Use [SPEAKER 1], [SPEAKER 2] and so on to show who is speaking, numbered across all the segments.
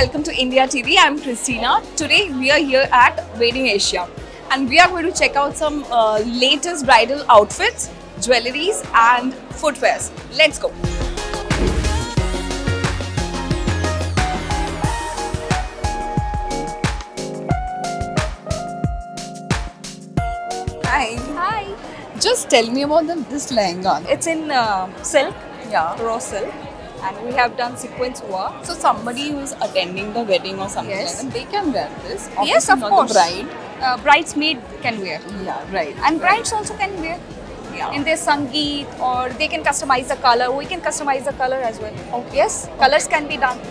[SPEAKER 1] welcome to India TV. I'm Christina. Today we are here at Wedding Asia and we are going to check out some latest bridal outfits, jewelries and footwears. Let's go. Hi.
[SPEAKER 2] Hi.
[SPEAKER 1] Just tell me about this lehenga.
[SPEAKER 2] It's in silk,
[SPEAKER 1] Yeah.
[SPEAKER 2] raw silk, and we have done sequence work.
[SPEAKER 1] So somebody who is attending the wedding or something
[SPEAKER 2] Yes.
[SPEAKER 1] like that, they can wear this.
[SPEAKER 2] Yes,
[SPEAKER 1] Obviously
[SPEAKER 2] of
[SPEAKER 1] not
[SPEAKER 2] course.
[SPEAKER 1] The bride.
[SPEAKER 2] Bridesmaid can wear,
[SPEAKER 1] Yeah, right.
[SPEAKER 2] and brides also can wear
[SPEAKER 1] Yeah.
[SPEAKER 2] in their sangeet, or they can customize the color. We can customize the color as well.
[SPEAKER 1] Okay.
[SPEAKER 2] Yes, colors can be done.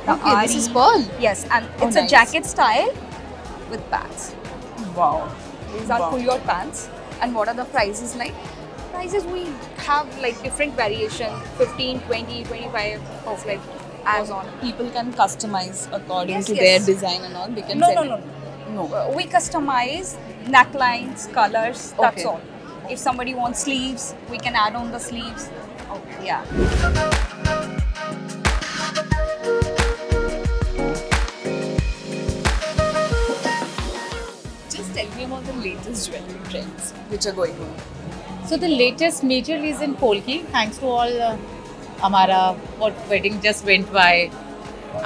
[SPEAKER 2] The
[SPEAKER 1] Okay, this
[SPEAKER 2] ari.
[SPEAKER 1] is pearl.
[SPEAKER 2] Yes, and
[SPEAKER 1] Oh,
[SPEAKER 2] it's a
[SPEAKER 1] nice.
[SPEAKER 2] jacket style with pants.
[SPEAKER 1] Wow.
[SPEAKER 2] These are
[SPEAKER 1] Wow.
[SPEAKER 2] full pants.
[SPEAKER 1] And what are the prices like?
[SPEAKER 2] Prices we have like different variation, 15, 20, 25 of like
[SPEAKER 1] And
[SPEAKER 2] goes on.
[SPEAKER 1] people can customize according
[SPEAKER 2] Yes,
[SPEAKER 1] to
[SPEAKER 2] yes.
[SPEAKER 1] their design and all. They can
[SPEAKER 2] No,
[SPEAKER 1] send
[SPEAKER 2] no,
[SPEAKER 1] it.
[SPEAKER 2] no.
[SPEAKER 1] No.
[SPEAKER 2] We customize necklines, colors, that's
[SPEAKER 1] Okay.
[SPEAKER 2] all. If somebody wants sleeves, we can add on the sleeves.
[SPEAKER 1] Okay.
[SPEAKER 2] Yeah.
[SPEAKER 1] Just tell me about the latest jewelry trends which are going on.
[SPEAKER 3] So the latest major is in Polki, thanks to all Amara, what wedding just went by,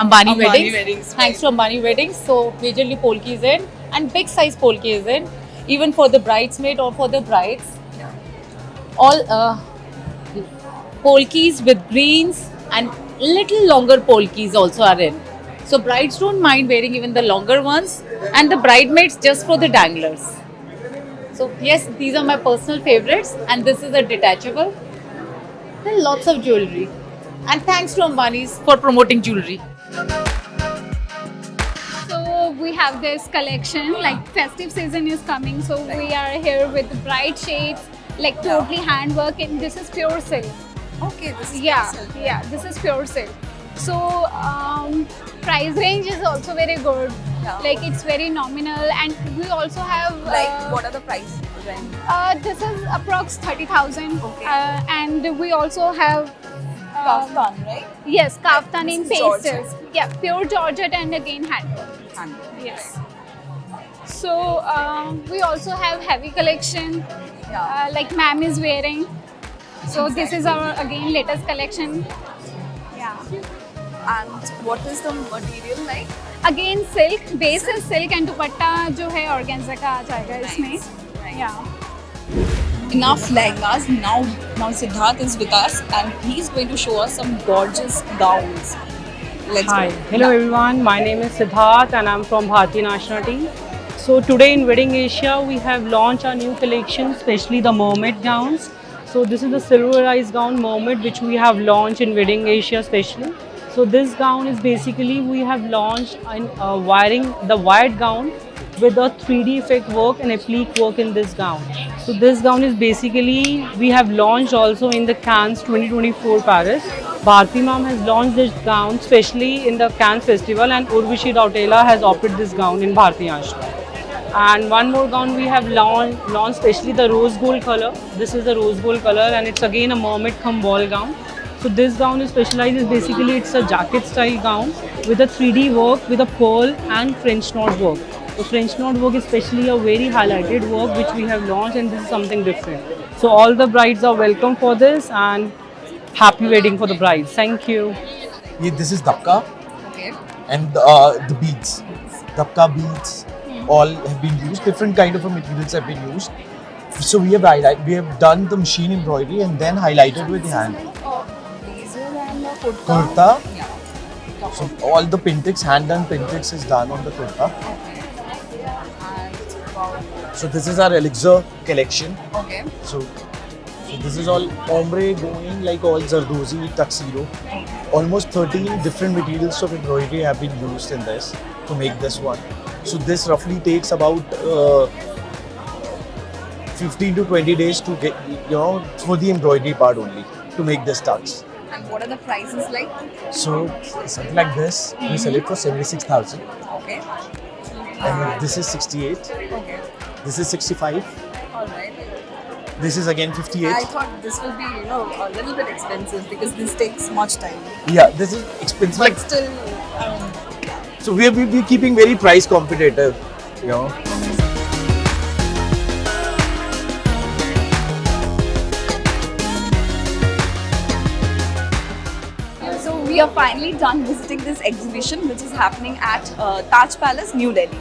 [SPEAKER 3] Ambani weddings. Thanks to Ambani weddings. So majorly Polki is in, and big size Polki is in, even for the bridesmaid or for the brides.
[SPEAKER 1] Yeah.
[SPEAKER 3] All Polkis with greens and little longer Polkis also are in. So brides don't mind wearing even the longer ones, and the bridesmaids just for the danglers. So yes, these are my personal favorites, and this is a detachable. There are lots of jewelry, and thanks to Ambani's for promoting jewelry.
[SPEAKER 4] So we have this collection, like festive season is coming, so we are here with bright shades, like totally handwork, and this is pure silk.
[SPEAKER 1] Okay, this is
[SPEAKER 4] Yeah,
[SPEAKER 1] silk.
[SPEAKER 4] yeah, this is pure silk. So price range is also very good.
[SPEAKER 1] Yeah.
[SPEAKER 4] Like it's very nominal, and we also have
[SPEAKER 1] Like, what are the price range?
[SPEAKER 4] this is approx 30,000.
[SPEAKER 1] Okay.
[SPEAKER 4] And we also have
[SPEAKER 1] Kaftan, right?
[SPEAKER 4] yes, kaftan in
[SPEAKER 1] This is Georgette.
[SPEAKER 4] pastes. Yeah, pure Georgette and again handwork. Yes. So we also have heavy collection,
[SPEAKER 1] Yeah.
[SPEAKER 4] like ma'am is wearing. So this is our again latest collection. Yeah.
[SPEAKER 1] And what is the material like?
[SPEAKER 4] Again silk, base is silk and दुपट्टा जो है organza का आ जाएगा इसमें.
[SPEAKER 1] Nice.
[SPEAKER 4] Yeah.
[SPEAKER 1] Enough lehengas. Now Siddharth is with us and he's going to show us some gorgeous gowns. Let's
[SPEAKER 5] Hi,
[SPEAKER 1] go.
[SPEAKER 5] hello
[SPEAKER 1] Yeah.
[SPEAKER 5] everyone. My name is Siddharth and I'm from Bharti Nationality. So today in Wedding Asia we have launched our new collection, especially the mermaid gowns. So this is the silverized gown mermaid which we have launched in Wedding Asia especially. So this gown is basically we have launched in wiring the wired gown with a 3D effect work and applique work in this gown. So this gown is basically we have launched also in the Cannes 2024 Paris. Bharti Ma'am has launched this gown especially in the Cannes Festival, and Urvashi Rautela has opted this gown in Bharti Ashram. And one more gown we have launched especially the rose gold color. This is the rose gold color, and it's again a mermaid cum ball gown. So this gown is specialized is basically it's a jacket style gown with a 3D work with a pearl and French knot work. The French knot work is especially a very highlighted work which we have launched, and this is something different. So all the brides are welcome for this, and happy wedding for the brides. Thank you.
[SPEAKER 6] This is Dabka
[SPEAKER 1] Okay.
[SPEAKER 6] and the beads. Dabka beads all have been used. Different kind of materials have been used. So we have done the machine embroidery and then highlighted with the hand.
[SPEAKER 1] Blazer and the kurta.
[SPEAKER 6] Kurta.
[SPEAKER 1] Yeah.
[SPEAKER 6] So all the pintix, hand done pintix is done on the kurta.
[SPEAKER 1] Okay. And wow.
[SPEAKER 6] So this is our elixir collection.
[SPEAKER 1] Okay.
[SPEAKER 6] So this is all ombre going like all Zardozi tuxedo. Almost 13 different materials of embroidery have been used in this to make this one. So this roughly takes about 15 to 20 days to get, for the embroidery part only to make this tux.
[SPEAKER 1] And what are the prices like?
[SPEAKER 6] So something like this, we sell it for 76,000.
[SPEAKER 1] Okay.
[SPEAKER 6] And this is 68.
[SPEAKER 1] Okay.
[SPEAKER 6] This is 65.
[SPEAKER 1] All right.
[SPEAKER 6] This is again 58.
[SPEAKER 1] I thought this will be, a little bit expensive because this takes much time.
[SPEAKER 6] Yeah, this is expensive.
[SPEAKER 1] But
[SPEAKER 6] Like
[SPEAKER 1] still,
[SPEAKER 6] So we're keeping very price competitive, you know.
[SPEAKER 1] So we are finally done visiting this exhibition, which is happening at Taj Palace, New Delhi.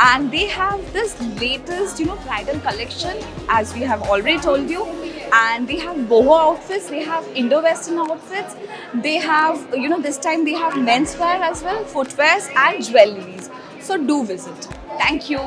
[SPEAKER 1] And they have this latest, bridal collection, as we have already told you. And they have boho outfits, they have Indo-Western outfits. They have, this time they have menswear as well, footwears and jewelries. So do visit. Thank you.